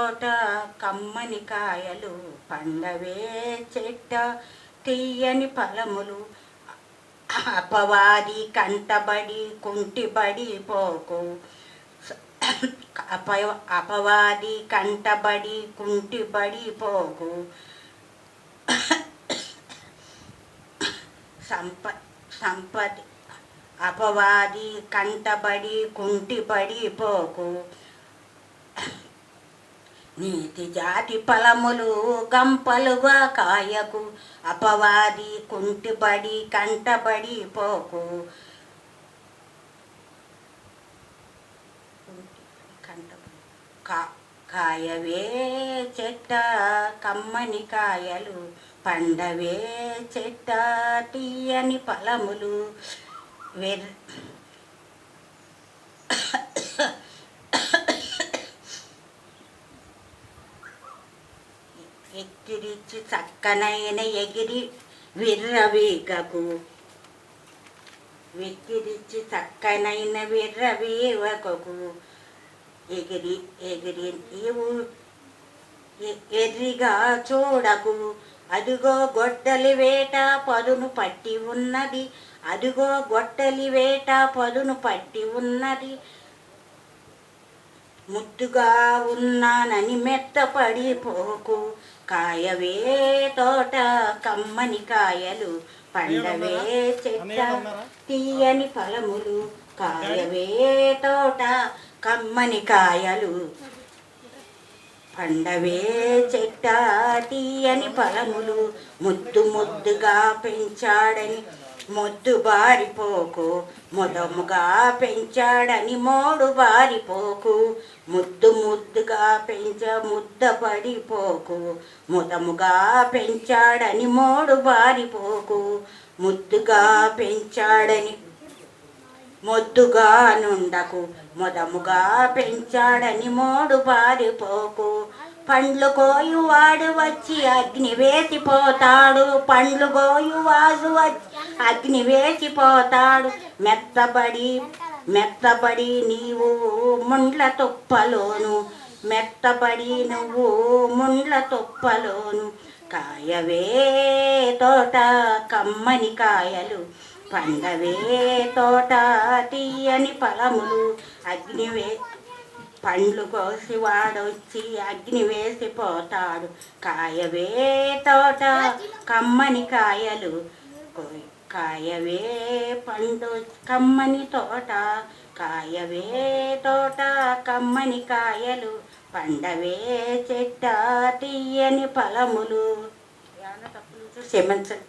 తోట కమ్మని కాయలు పండవే చెట్ట తీయని ఫలములు అపవాది కంటబడి కుంటిబడి పోకు అపవాది కంటబడి కుంటిబడి పోకు సంపద అపవాది కంటబడి కుంటిబడి పోకు నీతి జాతి ఫలములు గంపలుగా కాయకు అపవాది కుంటిబడి కంటబడి పోకు కాయవే చెట్ట కమ్మని కాయలు పండవే చెట్ట తీయని ఫలములు ఎక్కిరిచి చక్కనైన ఎగిరి విర్రవీగకు వెక్కిరిచి చక్కనైన విర్రవీగకు ఎగిరి ఎగిరి ఎర్రిగా చూడకు అదిగో గొడ్డలి వేట పదును పట్టి ఉన్నది అదిగో గొడ్డలి వేట పదును పట్టి ఉన్నది ముద్దుగా ఉన్నానని మెత్తపడిపోకు కాయవే తోట కమ్మని కాయలు పండవే చెట్ట తీయని ఫలములు కాయవే తోట కమ్మని కాయలు పండవే చెట్ట తీయని ఫలములు ముద్దు ముద్దుగా పెంచాడని మొద్దు బారిపోకు మొదముగా పెంచాడని మోడు బారిపోకు ముద్దు ముద్దుగా ముద్ద పడిపోకు మొదముగా పెంచాడని మోడు బారిపోకు ముద్దుగా పెంచాడని మొద్దుగా నుండకు మొదముగా పెంచాడని మోడు బారిపోకు పండ్లు కోయువాడు వచ్చి అగ్ని వేసిపోతాడు పండ్లు కోయువాడు వచ్చి అగ్ని వేసిపోతాడు మెత్తబడి నీవు ముండ్ల తుప్పలోను మెత్తబడి నువ్వు ముండ్ల తుప్పలోను కాయవే తోట కమ్మని కాయలు పండవే తోట తీయని ఫలములు పండ్లు కోసి వాడొచ్చి అగ్ని వేసిపోతాడు కాయవే తోట కమ్మని కాయలు కాయవే పండు కమ్మని తోట కాయవే తోట కమ్మని కాయలు పండవే చెట్ట తీయని ఫలములు క్షమించండి.